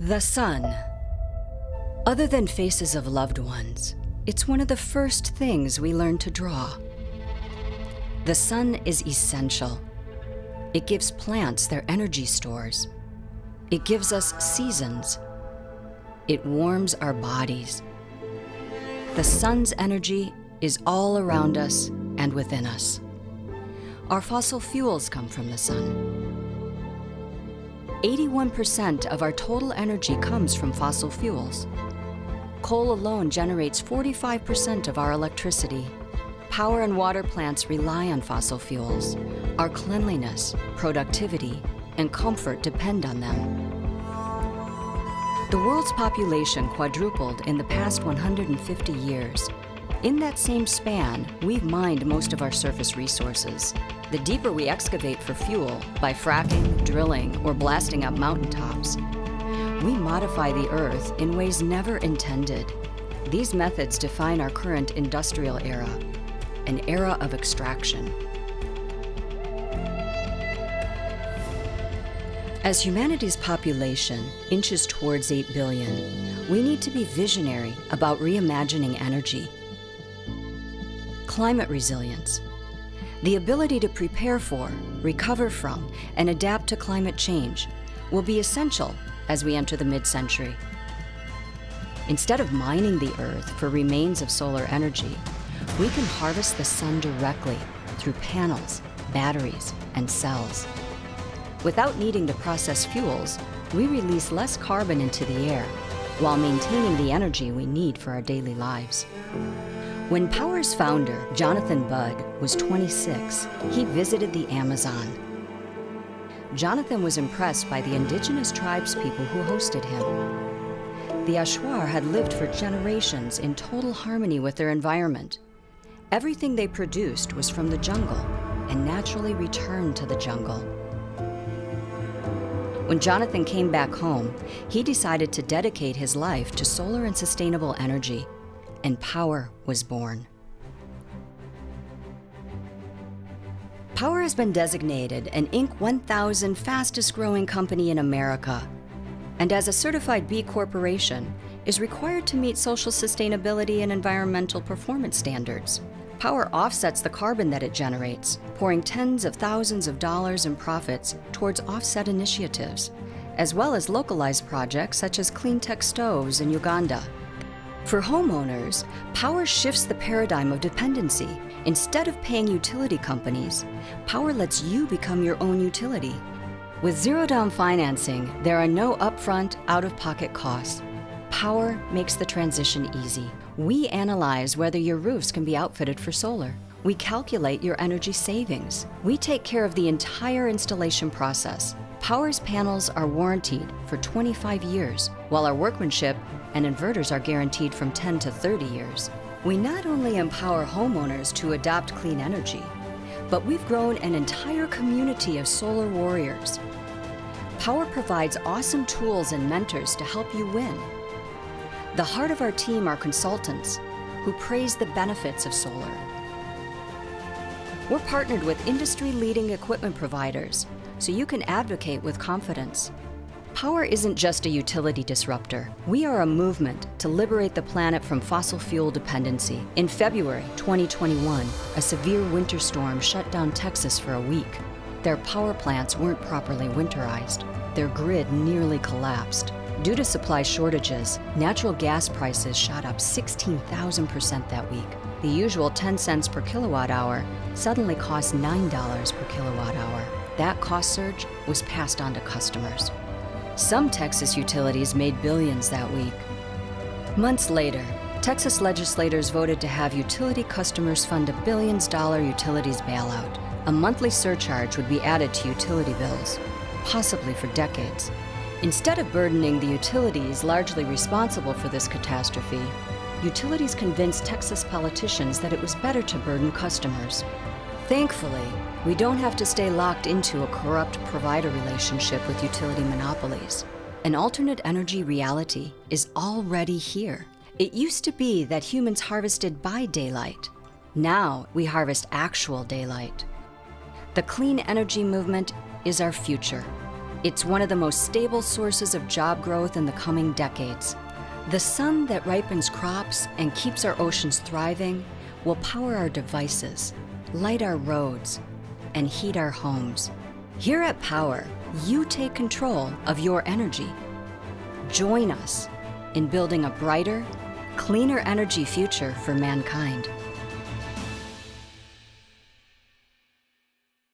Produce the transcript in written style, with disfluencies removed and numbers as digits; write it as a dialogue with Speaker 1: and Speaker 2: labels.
Speaker 1: The sun. Other than faces of loved ones, it's one of the first things we learn to draw. The sun is essential. It gives plants their energy stores. It gives us seasons. It warms our bodies. The sun's energy is all around us and within us. Our fossil fuels come from the sun. 81% of our total energy comes from fossil fuels. Coal alone generates 45% of our electricity. Power and water plants rely on fossil fuels. Our cleanliness, productivity, and comfort depend on them. The world's population quadrupled in the past 150 years. In that same span, we've mined most of our surface resources. The deeper we excavate for fuel, by fracking, drilling, or blasting up mountaintops, we modify the Earth in ways never intended. These methods define our current industrial era, an era of extraction. As humanity's population inches towards 8 billion, we need to be visionary about reimagining energy. Climate resilience, the ability to prepare for, recover from, and adapt to climate change, will be essential as we enter the mid-century. Instead of mining the Earth for remains of solar energy, we can harvest the sun directly through panels, batteries, and cells. Without needing to process fuels, we release less carbon into the air while maintaining the energy we need for our daily lives. When Powur's founder, Jonathan Budd, was 26, he visited the Amazon. Jonathan was impressed by the indigenous tribespeople who hosted him. The Ashwar had lived for generations in total harmony with their environment. Everything they produced was from the jungle and naturally returned to the jungle. When Jonathan came back home, he decided to dedicate his life to solar and sustainable energy, and Powur was born. Powur has been designated an Inc. 1000 fastest growing company in America, and as a certified B Corporation, is required to meet social sustainability and environmental performance standards. Powur offsets the carbon that it generates, pouring tens of thousands of dollars in profits towards offset initiatives, as well as localized projects such as clean tech stoves in Uganda. For homeowners, Powur shifts the paradigm of dependency. Instead of paying utility companies, Powur lets you become your own utility. With zero-down financing, there are no upfront, out-of-pocket costs. Powur makes the transition easy. We analyze whether your roofs can be outfitted for solar. We calculate your energy savings. We take care of the entire installation process. Powur's panels are warranted for 25 years, while our workmanship and inverters are guaranteed from 10 to 30 years. We not only empower homeowners to adopt clean energy, but we've grown an entire community of solar warriors. Powur provides awesome tools and mentors to help you win. The heart of our team are consultants who praise the benefits of solar. We're partnered with industry-leading equipment providers, so you can advocate with confidence. Powur isn't just a utility disruptor. We are a movement to liberate the planet from fossil fuel dependency. In February 2021, a severe winter storm shut down Texas for a week. Their power plants weren't properly winterized. Their grid nearly collapsed. Due to supply shortages, natural gas prices shot up 16,000% that week. The usual 10 cents per kilowatt hour suddenly cost $9 per kilowatt hour. That cost surge was passed on to customers. Some Texas utilities made billions that week. Months later, Texas legislators voted to have utility customers fund a billions-dollar utilities bailout. A monthly surcharge would be added to utility bills, possibly for decades. Instead of burdening the utilities largely responsible for this catastrophe, utilities convinced Texas politicians that it was better to burden customers. Thankfully, we don't have to stay locked into a corrupt provider relationship with utility monopolies. An alternate energy reality is already here. It used to be that humans harvested by daylight. Now we harvest actual daylight. The clean energy movement is our future. It's one of the most stable sources of job growth in the coming decades. The sun that ripens crops and keeps our oceans thriving will power our devices, light our roads, and heat our homes. Here at Powur, you take control of your energy. Join us in building a brighter, cleaner energy future for mankind.